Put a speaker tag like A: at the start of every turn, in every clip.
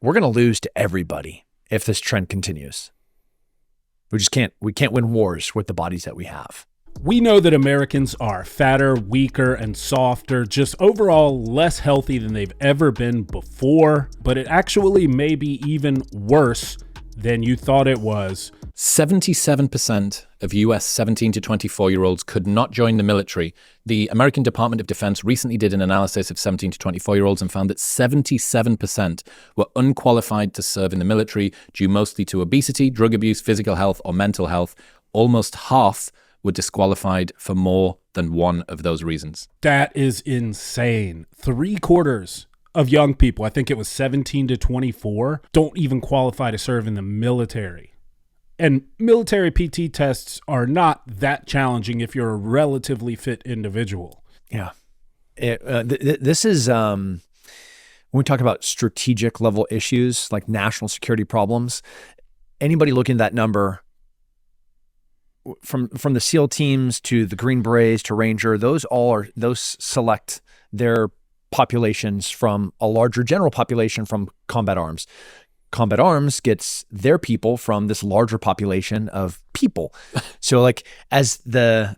A: We're going to lose to everybody if this trend continues. We can't win wars with the bodies that we have.
B: We know that Americans are fatter, weaker, and softer, just overall less healthy than they've ever been before, but it actually may be even worse than you thought it was.
C: 77% of US 17 to 24-year-olds could not join the military. The American Department of Defense recently did an analysis of 17 to 24-year-olds and found that 77% were unqualified to serve in the military due mostly to obesity, drug abuse, physical health, or mental health. Almost half were disqualified for more than one of those reasons.
B: That is insane. 3/4 of young people, I think it was 17 to 24, don't even qualify to serve in the military. And military PT tests are not that challenging if you're a relatively fit individual.
A: Yeah. This is, when we talk about strategic level issues like national security problems, anybody looking at that number, from the SEAL teams to the Green Berets to Ranger, those select their populations from a larger general population from combat arms. Combat arms gets their people from this larger population of people. So like as the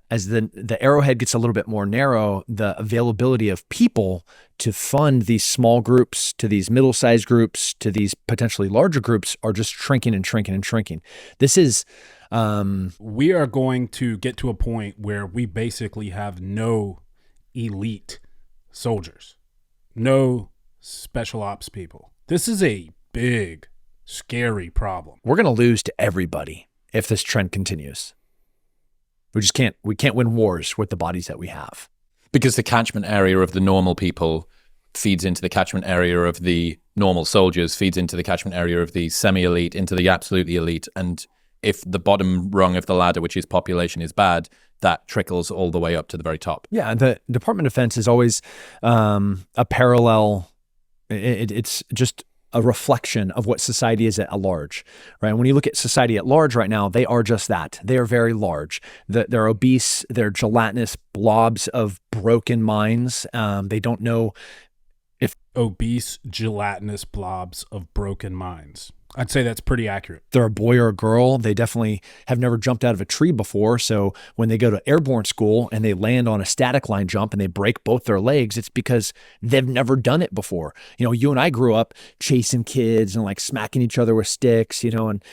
A: arrowhead gets a little bit more narrow, the availability of people to fund these small groups, to these middle-sized groups, to these potentially larger groups are just shrinking and shrinking and shrinking. This is
B: we are going to get to a point where we basically have no elite soldiers, no special ops people. This is a big, scary problem.
A: We're going to lose to everybody if this trend continues. We can't win wars with the bodies that we have.
C: Because the catchment area of the normal people feeds into the catchment area of the normal soldiers, feeds into the catchment area of the semi-elite, into the absolutely elite. And if the bottom rung of the ladder, which is population, is bad, that trickles all the way up to the very top.
A: Yeah, the Department of Defense is always a parallel. It's just a reflection of what society is at large, right? And when you look at society at large right now, they are just that. They are very large. They're obese. They're gelatinous blobs of broken minds. They don't know if
B: obese, gelatinous blobs of broken minds. I'd say that's pretty accurate.
A: They're a boy or a girl. They definitely have never jumped out of a tree before. So when they go to airborne school and they land on a static line jump and they break both their legs, it's because they've never done it before. You know, you and I grew up chasing kids and like smacking each other with sticks, you know, and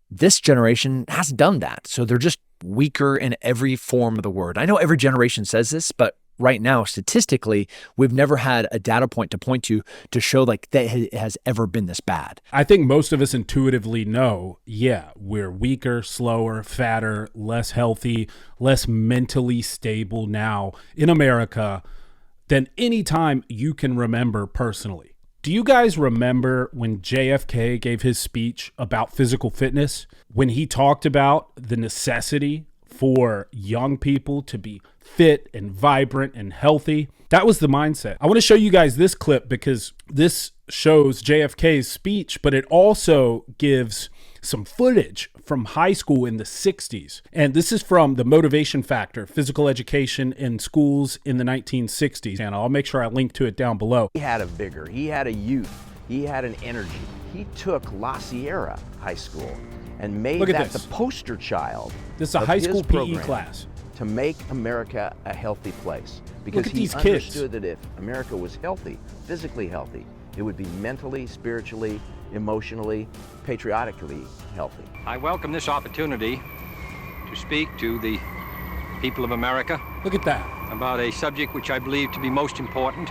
A: this generation hasn't done that. So they're just weaker in every form of the word. I know every generation says this, but right now, statistically, we've never had a data point to show like that it has ever been this bad.
B: I think most of us intuitively know, yeah, we're weaker, slower, fatter, less healthy, less mentally stable now in America than any time you can remember personally. Do you guys remember when JFK gave his speech about physical fitness, when he talked about the necessity for young people to be fit and vibrant and healthy? That was the mindset. I want to show you guys this clip because this shows JFK's speech, but it also gives some footage from high school in the 60s. And this is from the Motivation Factor, Physical Education in Schools in the 1960s. And I'll make sure I link to it down below.
D: He had a vigor, he had a youth, he had an energy. He took La Sierra High School and made that the poster child.
B: This is a high school PE class.
D: To make America a healthy place. Because
B: Look at
D: he
B: these kids.
D: Understood that if America was healthy, physically healthy, it would be mentally, spiritually, emotionally, patriotically healthy.
E: I welcome this opportunity to speak to the people of America.
B: Look at that.
E: About a subject which I believe to be most important,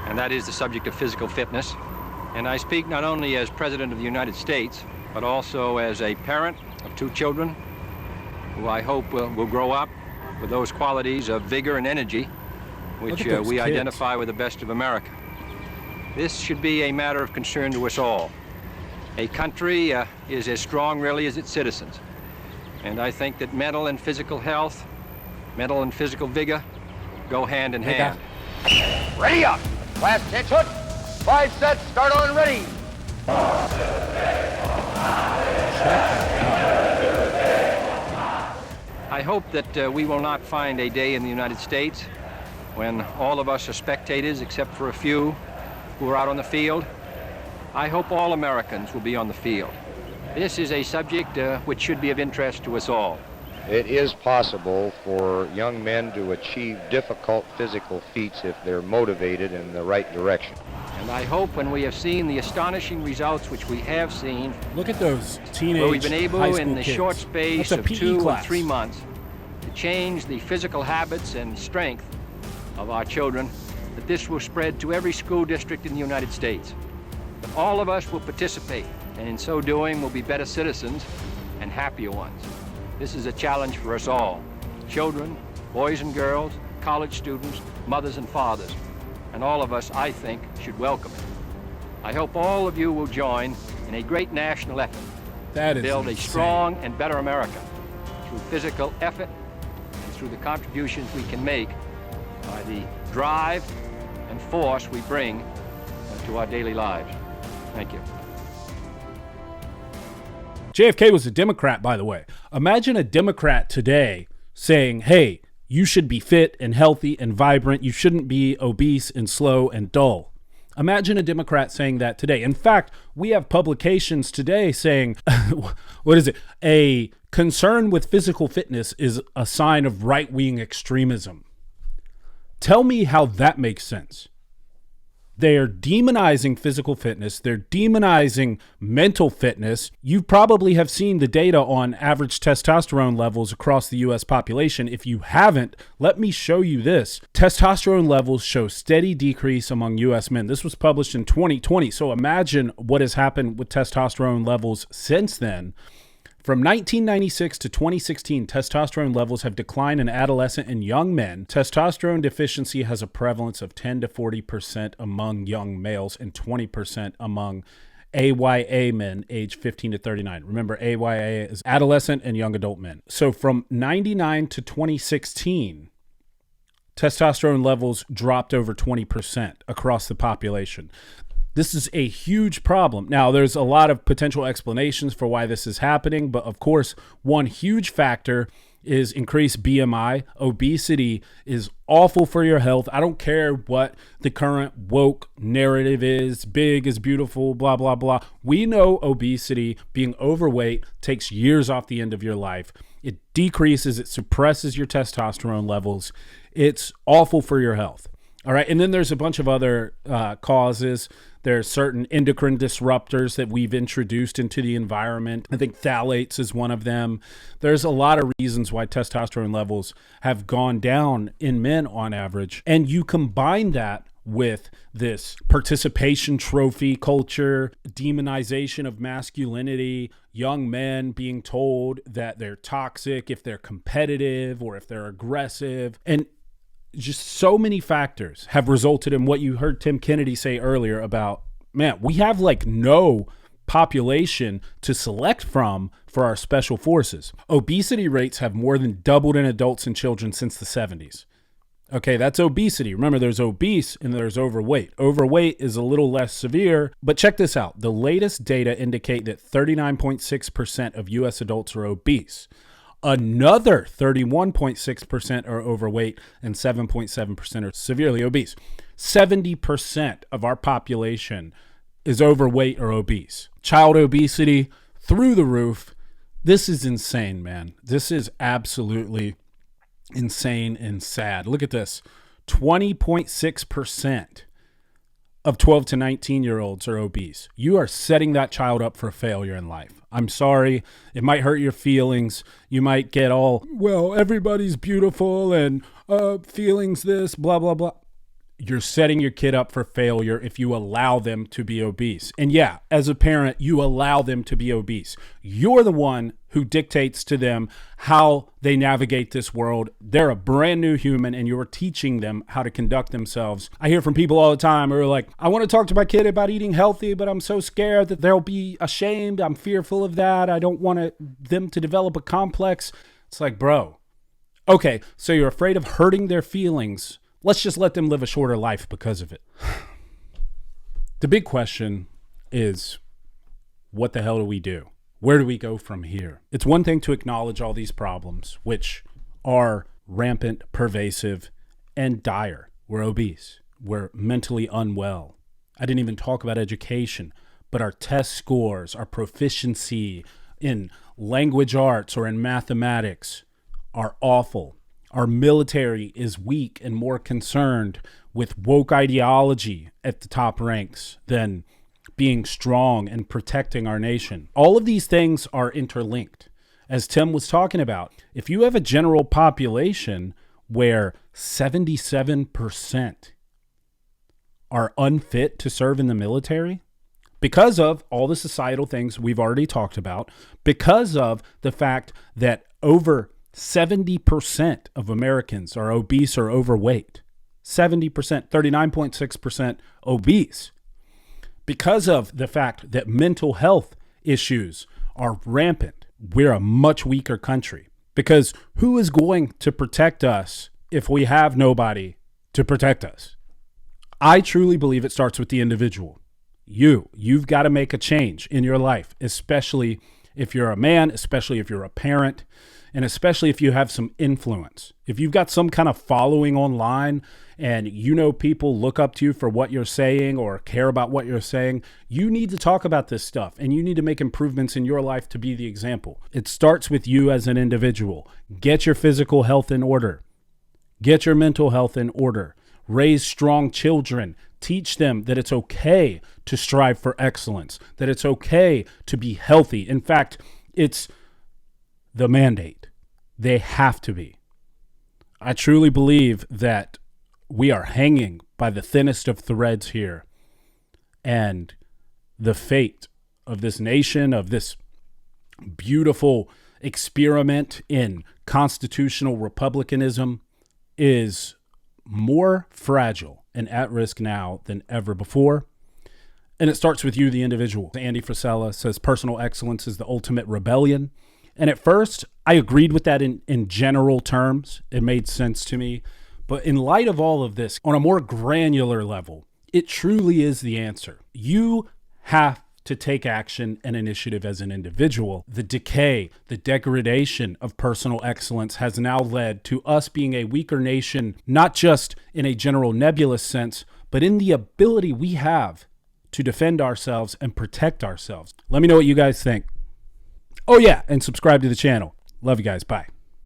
E: and that is the subject of physical fitness. And I speak not only as President of the United States, but also as a parent of 2 children who I hope will grow up with those qualities of vigor and energy which we identify with the best of America. This should be a matter of concern to us all. A country is as strong really as its citizens. And I think that mental and physical health, mental and physical vigor go hand in hand.
F: Ready up! Last attention! 5 sets, start on ready!
E: I hope that we will not find a day in the United States when all of us are spectators except for a few who are out on the field, I hope all Americans will be on the field. This is a subject which should be of interest to us all.
G: It is possible for young men to achieve difficult physical feats if they're motivated in the right direction.
E: And I hope when we have seen the astonishing results which we have seen,
B: look at those teenage
E: where we've been able
B: high school
E: in the
B: kids.
E: short space of
B: PE
E: 2
B: class.
E: and 3 months to change the physical habits and strength of our children, that this will spread to every school district in the United States. That all of us will participate, and in so doing will be better citizens and happier ones. This is a challenge for us all, children, boys and girls, college students, mothers and fathers, and all of us, I think, should welcome it. I hope all of you will join in a great national effort
B: That
E: to
B: is
E: build a
B: insane.
E: strong and better America through physical effort and through the contributions we can make by the drive and force we bring to our daily lives. Thank you.
B: JFK was a Democrat, by the way. Imagine a Democrat today saying, hey, you should be fit and healthy and vibrant. You shouldn't be obese and slow and dull. Imagine a Democrat saying that today. In fact, we have publications today saying, what is it? A concern with physical fitness is a sign of right-wing extremism. Tell me how that makes sense. They're demonizing physical fitness. They're demonizing mental fitness. You probably have seen the data on average testosterone levels across the U.S. population. If you haven't, let me show you this. Testosterone levels show steady decrease among U.S. men. This was published in 2020. So imagine what has happened with testosterone levels since then. From 1996 to 2016, testosterone levels have declined in adolescent and young men. Testosterone deficiency has a prevalence of 10 to 40% among young males and 20% among AYA men aged 15 to 39. Remember, AYA is adolescent and young adult men. So from 99 to 2016, testosterone levels dropped over 20% across the population. This is a huge problem. Now, there's a lot of potential explanations for why this is happening, but of course, one huge factor is increased BMI. Obesity is awful for your health. I don't care what the current woke narrative is. Big is beautiful, blah, blah, blah. We know obesity, being overweight, takes years off the end of your life. It decreases, it suppresses your testosterone levels. It's awful for your health. All right. And then there's a bunch of other causes. There's certain endocrine disruptors that we've introduced into the environment. I think phthalates is one of them. There's a lot of reasons why testosterone levels have gone down in men on average. And you combine that with this participation trophy culture, demonization of masculinity, young men being told that they're toxic if they're competitive or if they're aggressive. And just so many factors have resulted in what you heard Tim Kennedy say earlier about, man, we have like no population to select from for our special forces. Obesity rates have more than doubled in adults and children since the 70s. Okay, that's obesity. Remember, there's obese and there's overweight. Overweight is a little less severe, but check this out. The latest data indicate that 39.6% of U.S. adults are obese. Another 31.6% are overweight and 7.7% are severely obese. 70% of our population is overweight or obese. Child obesity through the roof. This is insane, man. This is absolutely insane and sad. Look at this. 20.6% of 12 to 19-year-olds are obese. You are setting that child up for failure in life. I'm sorry. It might hurt your feelings. You might get all, well, everybody's beautiful and feelings this, blah, blah, blah. You're setting your kid up for failure if you allow them to be obese. And yeah, as a parent, you allow them to be obese. You're the one who dictates to them how they navigate this world. They're a brand new human and you're teaching them how to conduct themselves. I hear from people all the time who are like, I want to talk to my kid about eating healthy, but I'm so scared that they'll be ashamed. I'm fearful of that. I don't want them to develop a complex. It's like, bro, okay, so you're afraid of hurting their feelings. Let's just let them live a shorter life because of it. The big question is, what the hell do we do? Where do we go from here? It's one thing to acknowledge all these problems, which are rampant, pervasive, and dire. We're obese. We're mentally unwell. I didn't even talk about education, but our test scores, our proficiency in language arts or in mathematics are awful. Our military is weak and more concerned with woke ideology at the top ranks than being strong and protecting our nation. All of these things are interlinked. As Tim was talking about, if you have a general population where 77% are unfit to serve in the military, because of all the societal things we've already talked about, because of the fact that over 70% of Americans are obese or overweight, 70%, 39.6% obese, because of the fact that mental health issues are rampant, we're a much weaker country. Because who is going to protect us if we have nobody to protect us? I truly believe it starts with the individual. You've got to make a change in your life, especially if you're a man, especially if you're a parent, and especially if you have some influence. If you've got some kind of following online and you know people look up to you for what you're saying or care about what you're saying, you need to talk about this stuff and you need to make improvements in your life to be the example. It starts with you as an individual. Get your physical health in order. Get your mental health in order. Raise strong children. Teach them that it's okay to strive for excellence, that it's okay to be healthy. In fact, it's the mandate. They have to be. I truly believe that we are hanging by the thinnest of threads here. And the fate of this nation, of this beautiful experiment in constitutional republicanism, is more fragile and at risk now than ever before. And it starts with you, the individual. Andy Frisella says personal excellence is the ultimate rebellion. And at first, I agreed with that in general terms. It made sense to me. But in light of all of this, on a more granular level, it truly is the answer. You have to take action and initiative as an individual. The decay, the degradation of personal excellence has now led to us being a weaker nation, not just in a general nebulous sense, but in the ability we have to defend ourselves and protect ourselves. Let me know what you guys think. Oh yeah, and subscribe to the channel. Love you guys. Bye.